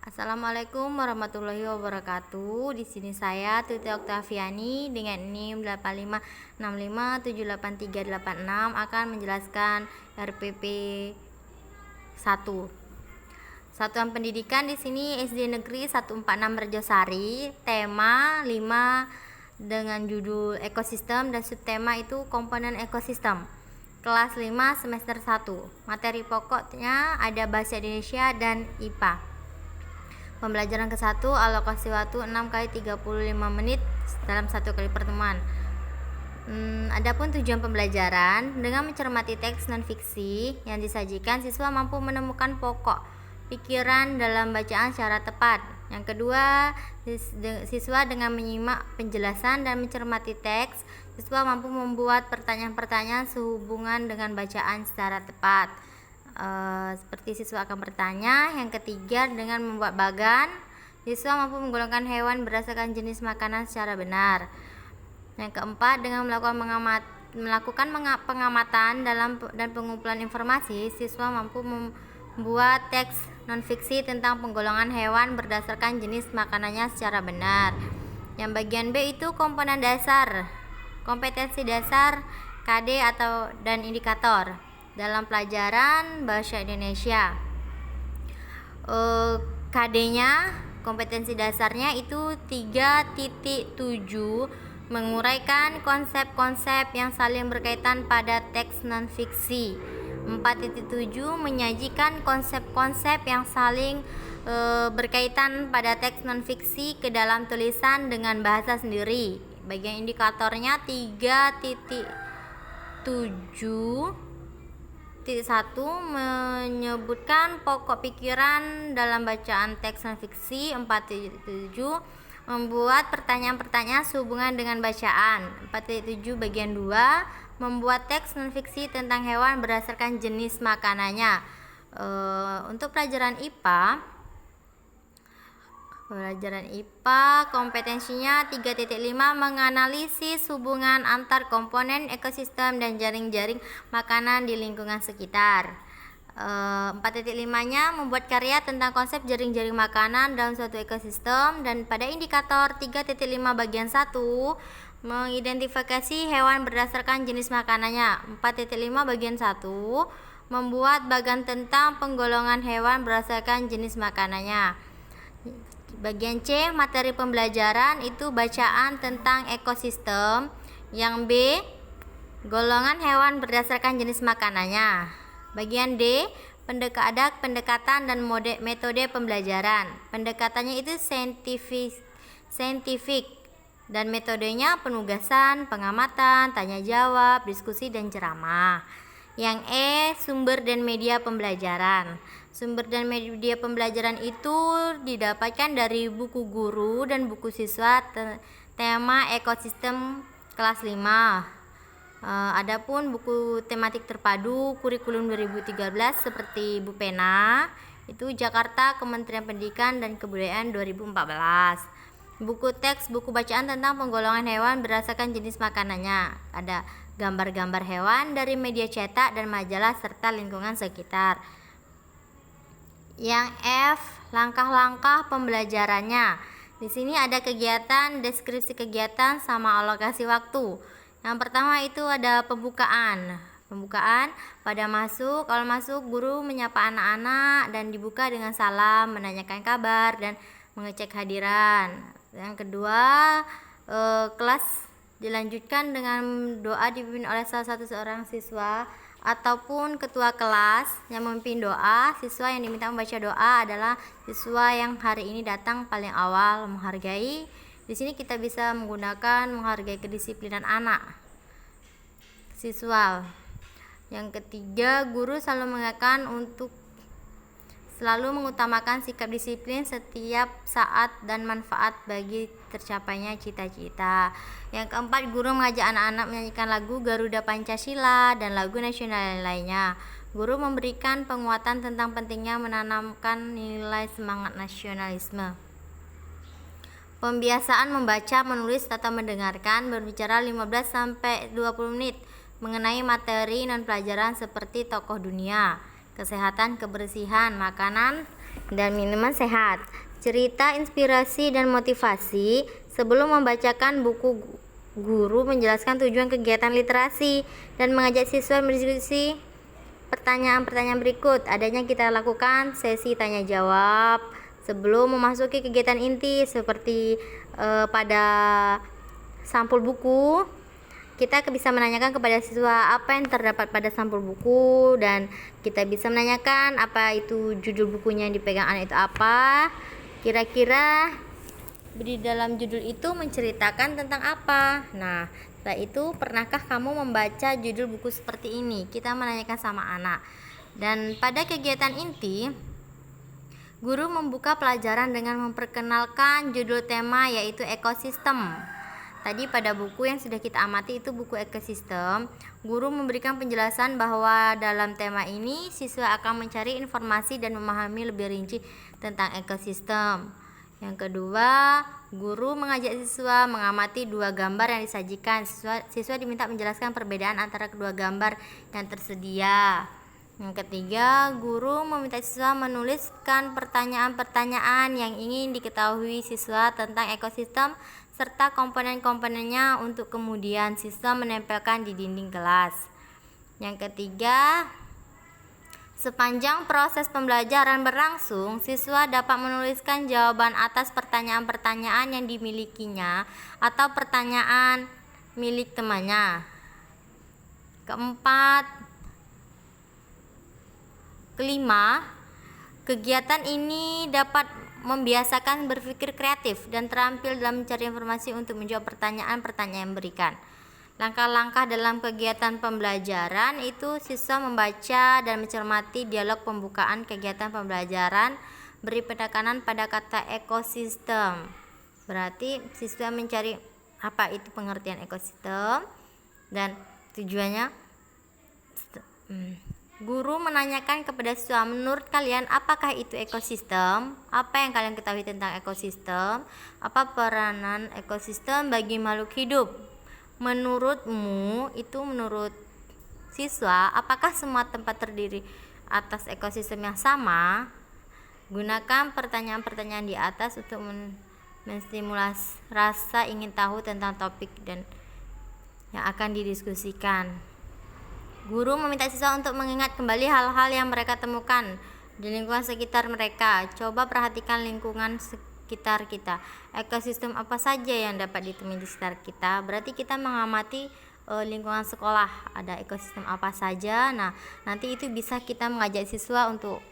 Assalamualaikum warahmatullahi wabarakatuh. Di sini saya Tuti Oktaviani dengan NIM 85657836 akan menjelaskan RPP 1. Satuan pendidikan di sini SD Negeri 146 Rejosari, tema 5 dengan judul ekosistem dan subtema itu komponen ekosistem. Kelas 5 semester 1. Materi pokoknya ada bahasa Indonesia dan IPA. Pembelajaran ke-1, alokasi waktu 6 kali 35 menit dalam satu kali pertemuan. Adapun tujuan pembelajaran, dengan mencermati teks non-fiksi yang disajikan, siswa mampu menemukan pokok pikiran dalam bacaan secara tepat. Yang kedua, siswa dengan menyimak penjelasan dan mencermati teks, siswa mampu membuat pertanyaan-pertanyaan sehubungan dengan bacaan secara tepat. Seperti siswa akan bertanya. Yang ketiga, dengan membuat bagan, siswa mampu menggolongkan hewan berdasarkan jenis makanan secara benar. Yang keempat, dengan melakukan pengamatan dan pengumpulan informasi, siswa mampu membuat teks non-fiksi tentang penggolongan hewan berdasarkan jenis makanannya secara benar. Yang bagian B itu komponen dasar, kompetensi dasar, KD dan indikator dalam pelajaran bahasa Indonesia. KD-nya, kompetensi dasarnya itu 3.7, menguraikan konsep-konsep yang saling berkaitan pada teks non-fiksi. 4.7, menyajikan konsep-konsep yang saling berkaitan pada teks non-fiksi ke dalam tulisan dengan bahasa sendiri. Bagian indikatornya 3.7 1 menyebutkan pokok pikiran dalam bacaan teks non-fiksi. 4.7 membuat pertanyaan-pertanyaan sehubungan dengan bacaan. 4.7 bagian 2 membuat teks non-fiksi tentang hewan berdasarkan jenis makanannya. Untuk pelajaran IPA kompetensinya 3.5 menganalisis hubungan antar komponen ekosistem dan jaring-jaring makanan di lingkungan sekitar. 4.5-nya membuat karya tentang konsep jaring-jaring makanan dalam suatu ekosistem. Dan pada indikator 3.5 bagian 1 mengidentifikasi hewan berdasarkan jenis makanannya. 4.5 bagian 1 membuat bagan tentang penggolongan hewan berdasarkan jenis makanannya. Bagian C, materi pembelajaran itu bacaan tentang ekosistem. Yang B, golongan hewan berdasarkan jenis makanannya. Bagian D, pendekatan dan metode pembelajaran. Pendekatannya itu saintifik dan metodenya penugasan, pengamatan, tanya jawab, diskusi dan ceramah. Yang E, sumber dan media pembelajaran. Sumber dan media pembelajaran itu didapatkan dari buku guru dan buku siswa tema ekosistem kelas 5. Adapun buku tematik terpadu kurikulum 2013 seperti Bu Pena itu Jakarta Kementerian Pendidikan dan Kebudayaan 2014. Buku teks, buku bacaan tentang penggolongan hewan berdasarkan jenis makanannya. Ada gambar-gambar hewan dari media cetak dan majalah serta lingkungan sekitar. Yang F, langkah-langkah pembelajarannya. Di sini ada kegiatan, deskripsi kegiatan sama alokasi waktu. Yang pertama itu ada pembukaan. Pada masuk, awal masuk guru menyapa anak-anak dan dibuka dengan salam, menanyakan kabar dan mengecek hadiran. Yang kedua, kelas dilanjutkan dengan doa dipimpin oleh salah satu seorang siswa ataupun ketua kelas yang memimpin doa. Siswa yang diminta membaca doa adalah siswa yang hari ini datang paling awal. Menghargai, di sini kita bisa menggunakan menghargai kedisiplinan anak siswa. Yang ketiga, guru selalu mengingatkan untuk selalu mengutamakan sikap disiplin setiap saat dan manfaat bagi tercapainya cita-cita. Yang keempat, guru mengajak anak-anak menyanyikan lagu Garuda Pancasila dan lagu nasional lainnya. Guru memberikan penguatan tentang pentingnya menanamkan nilai semangat nasionalisme. Pembiasaan membaca, menulis atau mendengarkan, berbicara 15-20 menit mengenai materi non pelajaran seperti tokoh dunia, kesehatan, kebersihan, makanan, dan minuman sehat. Cerita, inspirasi, dan motivasi. Sebelum membacakan buku, guru menjelaskan tujuan kegiatan literasi dan mengajak siswa berdiskusi pertanyaan-pertanyaan berikut. Adanya kita lakukan sesi tanya jawab sebelum memasuki kegiatan inti seperti pada sampul buku. Kita bisa menanyakan kepada siswa apa yang terdapat pada sampul buku, dan kita bisa menanyakan apa itu judul bukunya yang dipegang anak itu apa. Kira-kira di dalam judul itu menceritakan tentang apa. Nah, setelah itu pernahkah kamu membaca judul buku seperti ini? Kita menanyakan sama anak. Dan pada kegiatan inti, guru membuka pelajaran dengan memperkenalkan judul tema, yaitu ekosistem. Tadi pada buku yang sudah kita amati itu buku ekosistem, guru memberikan penjelasan bahwa dalam tema ini siswa akan mencari informasi dan memahami lebih rinci tentang ekosistem. Yang kedua, guru mengajak siswa mengamati dua gambar yang disajikan. Siswa diminta menjelaskan perbedaan antara kedua gambar yang tersedia. Yang ketiga, guru meminta siswa menuliskan pertanyaan-pertanyaan yang ingin diketahui siswa tentang ekosistem serta komponen-komponennya untuk kemudian siswa menempelkan di dinding kelas. Yang ketiga, sepanjang proses pembelajaran berlangsung, siswa dapat menuliskan jawaban atas pertanyaan-pertanyaan yang dimilikinya atau pertanyaan milik temannya. Kelima, kegiatan ini dapat membiasakan berpikir kreatif dan terampil dalam mencari informasi untuk menjawab pertanyaan-pertanyaan yang diberikan. Langkah-langkah dalam kegiatan pembelajaran itu siswa membaca dan mencermati dialog pembukaan kegiatan pembelajaran, beri penekanan pada kata ekosistem. Berarti siswa mencari apa itu pengertian ekosistem dan tujuannya. Guru menanyakan kepada siswa, menurut kalian apakah itu ekosistem? Apa yang kalian ketahui tentang ekosistem? Apa peranan ekosistem bagi makhluk hidup? Menurutmu, itu menurut siswa, apakah semua tempat terdiri atas ekosistem yang sama? Gunakan pertanyaan-pertanyaan di atas untuk menstimulasi rasa ingin tahu tentang topik dan yang akan didiskusikan. Guru meminta siswa untuk mengingat kembali hal-hal yang mereka temukan di lingkungan sekitar mereka. Coba perhatikan lingkungan sekitar kita. Ekosistem apa saja yang dapat ditemui di sekitar kita? Berarti kita mengamati lingkungan sekolah, ada ekosistem apa saja. Nah, nanti itu bisa kita mengajak siswa untuk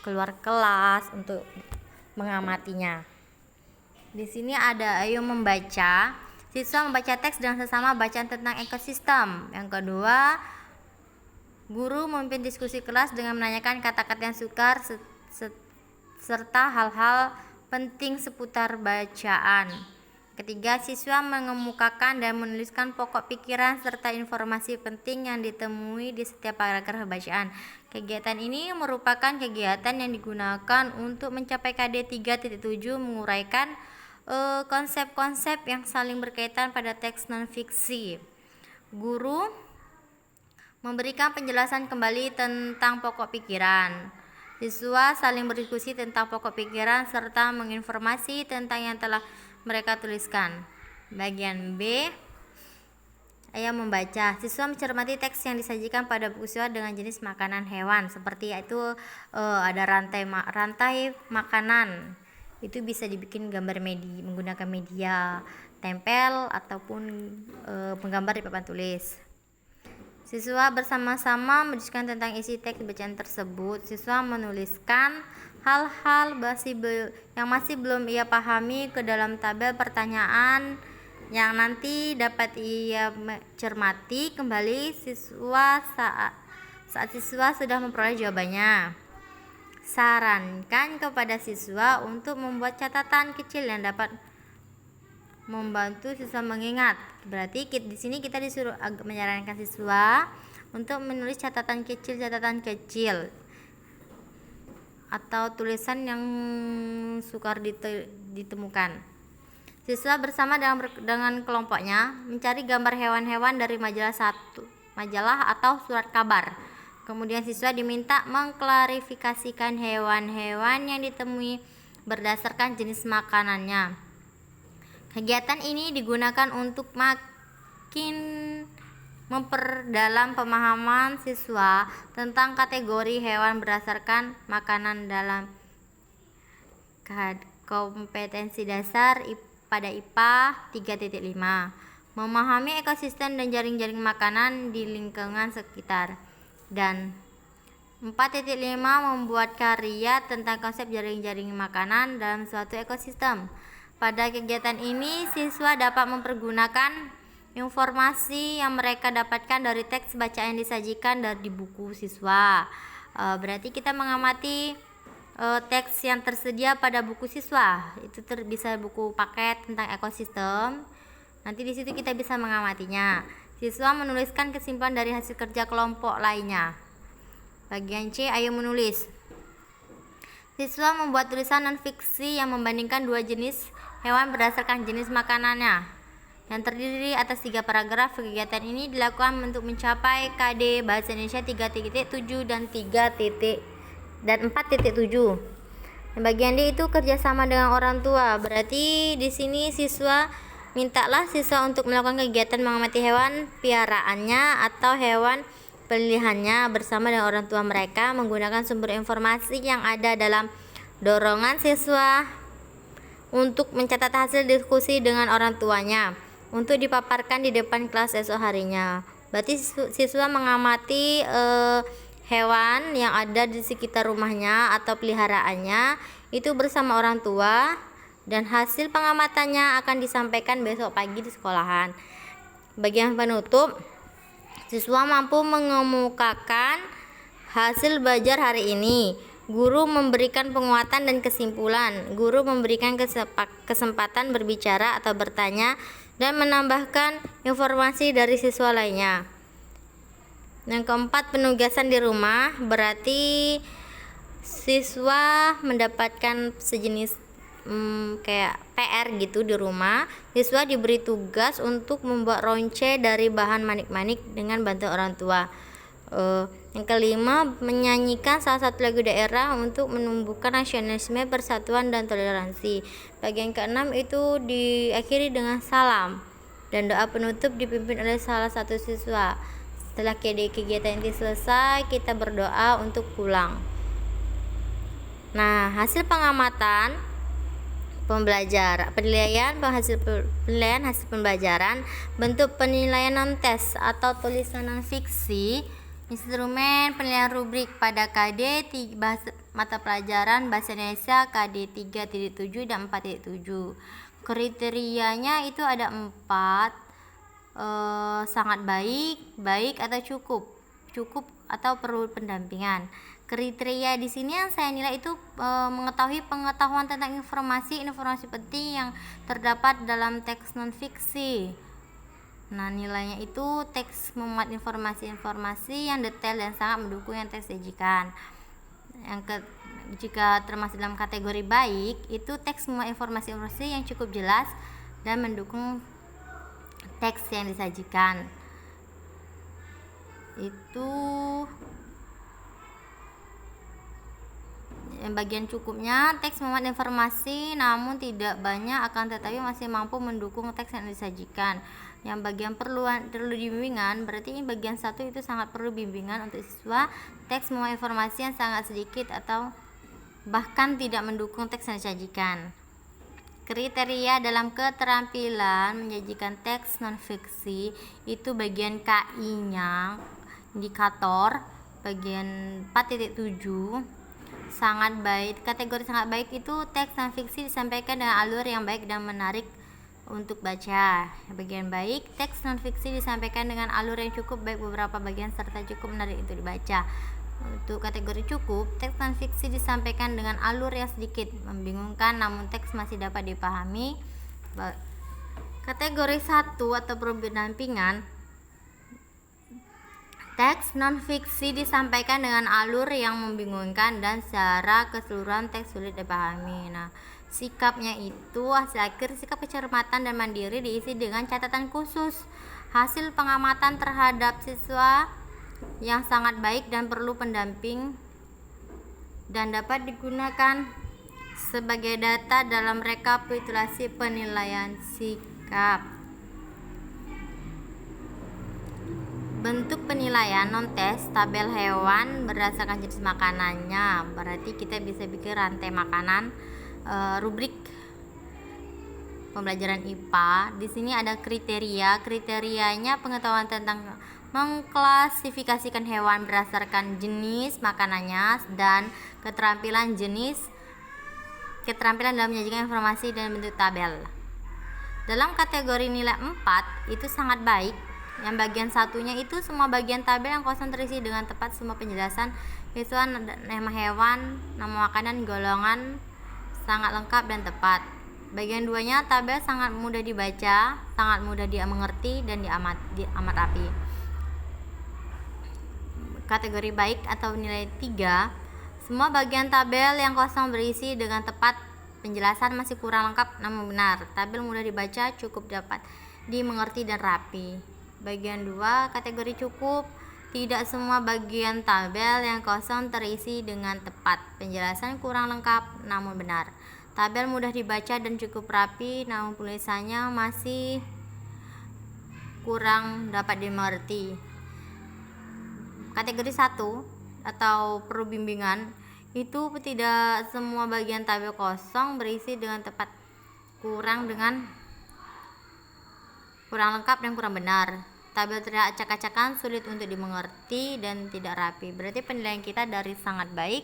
keluar kelas untuk mengamatinya. Di sini ada ayo membaca. Siswa membaca teks dengan sesama bacaan tentang ekosistem. Yang kedua, guru memimpin diskusi kelas dengan menanyakan kata-kata yang sukar serta hal-hal penting seputar bacaan. Ketiga, siswa mengemukakan dan menuliskan pokok pikiran serta informasi penting yang ditemui di setiap paragraf bacaan. Kegiatan ini merupakan kegiatan yang digunakan untuk mencapai KD 3.7, menguraikan konsep-konsep yang saling berkaitan pada teks non-fiksi. Guru memberikan penjelasan kembali tentang pokok pikiran. Siswa saling berdiskusi tentang pokok pikiran serta menginformasi tentang yang telah mereka tuliskan. Bagian B, ayo membaca. Siswa mencermati teks yang disajikan pada buku siswa dengan jenis makanan hewan. Seperti itu ada rantai makanan. Itu bisa dibikin gambar menggunakan media tempel ataupun penggambar di papan tulis. Siswa bersama-sama mendiskusikan tentang isi teks bacaan tersebut. Siswa menuliskan hal-hal yang masih belum ia pahami ke dalam tabel pertanyaan yang nanti dapat ia cermati kembali siswa saat siswa sudah memperoleh jawabannya. Sarankan kepada siswa untuk membuat catatan kecil yang dapat membantu siswa mengingat. Berarti di sini kita disuruh menyarankan siswa untuk menulis catatan kecil atau tulisan yang sukar ditemukan. Siswa bersama dengan kelompoknya mencari gambar hewan-hewan dari majalah atau surat kabar. Kemudian siswa diminta mengklarifikasikan hewan-hewan yang ditemui berdasarkan jenis makanannya. Kegiatan ini digunakan untuk makin memperdalam pemahaman siswa tentang kategori hewan berdasarkan makanan dalam kompetensi dasar pada IPA 3.5. Memahami ekosistem dan jaring-jaring makanan di lingkungan sekitar. Dan 4.5 membuat karya tentang konsep jaring-jaring makanan dalam suatu ekosistem. Pada kegiatan ini, siswa dapat mempergunakan informasi yang mereka dapatkan dari teks bacaan yang disajikan dari buku siswa. Berarti kita mengamati teks yang tersedia pada buku siswa. Itu bisa buku paket tentang ekosistem. Nanti di situ kita bisa mengamatinya. Siswa menuliskan kesimpulan dari hasil kerja kelompok lainnya. Bagian C, ayo menulis. Siswa membuat tulisan non-fiksi yang membandingkan dua jenis hewan berdasarkan jenis makanannya, yang terdiri atas 3 paragraf. Kegiatan ini dilakukan untuk mencapai KD Bahasa Indonesia 3.7 dan 4.7. Yang bagian D itu kerjasama dengan orang tua. Berarti di sini mintalah siswa untuk melakukan kegiatan mengamati hewan piaraannya atau hewan pilihannya bersama dengan orang tua mereka menggunakan sumber informasi yang ada dalam dorongan siswa untuk mencatat hasil diskusi dengan orang tuanya untuk dipaparkan di depan kelas esok harinya. Berarti siswa mengamati hewan yang ada di sekitar rumahnya atau peliharaannya itu bersama orang tua, dan hasil pengamatannya akan disampaikan besok pagi di sekolahan. Bagian penutup, siswa mampu mengemukakan hasil belajar hari ini. Guru memberikan penguatan dan kesimpulan. Guru memberikan kesempatan berbicara atau bertanya dan menambahkan informasi dari siswa lainnya. Yang keempat, penugasan di rumah. Berarti siswa mendapatkan sejenis kayak PR gitu di rumah. Siswa diberi tugas untuk membuat ronce dari bahan manik-manik dengan bantuan orang tua. Yang kelima, menyanyikan salah satu lagu daerah untuk menumbuhkan nasionalisme, persatuan, dan toleransi. Bagian keenam itu diakhiri dengan salam dan doa penutup dipimpin oleh salah satu siswa. Setelah kegiatan ini selesai, kita berdoa untuk pulang. Nah, hasil pengamatan penilaian hasil pembelajaran, bentuk penilaian non-tes atau tulisan non-fiksi. Instrumen penilaian rubrik pada KD mata pelajaran Bahasa Indonesia KD 3.7 dan 4.7. Kriterianya itu ada 4. Sangat baik atau cukup atau perlu pendampingan. Kriteria di sini yang saya nilai itu mengetahui pengetahuan tentang informasi penting yang terdapat dalam teks non-fiksi. Nah, nilainya itu teks memuat informasi yang detail dan sangat mendukung yang teks sajikan. Jika termasuk dalam kategori baik, itu teks memuat informasi yang cukup jelas dan mendukung teks yang disajikan. Itu bagian cukupnya, teks memuat informasi namun tidak banyak akan tetapi masih mampu mendukung teks yang disajikan. Yang bagian perlu bimbingan, berarti ini bagian 1 itu sangat perlu bimbingan untuk siswa. Teks memuat informasi yang sangat sedikit atau bahkan tidak mendukung teks yang disajikan. Kriteria dalam keterampilan menyajikan teks non-fiksi itu bagian KI-nya, indikator, bagian 4.7. Sangat baik. Kategori sangat baik itu teks non-fiksi disampaikan dengan alur yang baik dan menarik untuk baca. Bagian baik, teks non-fiksi disampaikan dengan alur yang cukup baik beberapa bagian serta cukup menarik untuk dibaca. Untuk kategori cukup, teks non-fiksi disampaikan dengan alur yang sedikit membingungkan namun teks masih dapat dipahami. Kategori 1 atau pendampingan, teks non-fiksi disampaikan dengan alur yang membingungkan dan secara keseluruhan teks sulit dipahami. Nah, sikapnya itu hasil akhir sikap kecermatan dan mandiri diisi dengan catatan khusus. Hasil pengamatan terhadap siswa yang sangat baik dan perlu pendamping dan dapat digunakan sebagai data dalam rekapitulasi penilaian sikap. Bentuk penilaian non-tes tabel hewan berdasarkan jenis makanannya. Berarti kita bisa bikin rantai makanan. Rubrik pembelajaran IPA. Di sini ada kriteria. Kriterianya pengetahuan tentang mengklasifikasikan hewan berdasarkan jenis makanannya dan keterampilan dalam menyajikan informasi dan bentuk tabel. Dalam kategori nilai 4 itu sangat baik. Yang bagian satunya itu semua bagian tabel yang kosong terisi dengan tepat, semua penjelasan visual, nama hewan, nama makanan, golongan sangat lengkap dan tepat. Bagian 2-nya tabel sangat mudah dibaca, sangat mudah dimengerti dan amat rapi. Kategori baik atau nilai 3, semua bagian tabel yang kosong berisi dengan tepat, penjelasan masih kurang lengkap namun benar. Tabel mudah dibaca, cukup dapat dimengerti dan rapi. Bagian 2, kategori cukup. Tidak semua bagian tabel yang kosong terisi dengan tepat, penjelasan kurang lengkap namun benar. Tabel mudah dibaca dan cukup rapi namun tulisannya masih kurang dapat dimengerti. Kategori 1 atau perlu bimbingan, itu tidak semua bagian tabel kosong berisi dengan tepat, kurang lengkap dan kurang benar. Tabel terlihat acak-acakan, sulit untuk dimengerti dan tidak rapi. Berarti penilaian kita dari sangat baik,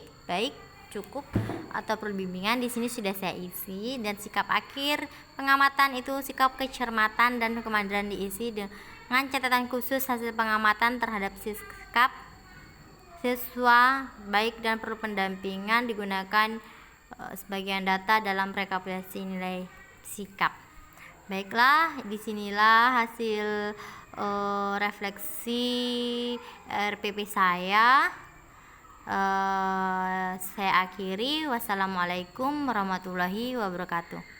cukup atau perlu bimbingan di sini sudah saya isi. Dan sikap akhir pengamatan itu sikap kecermatan dan kemandirian diisi dengan catatan khusus hasil pengamatan terhadap sikap siswa baik dan perlu pendampingan digunakan sebagian data dalam rekapitulasi nilai sikap. Baiklah, disinilah hasil refleksi RPP saya. Saya akhiri. Wassalamualaikum warahmatullahi wabarakatuh.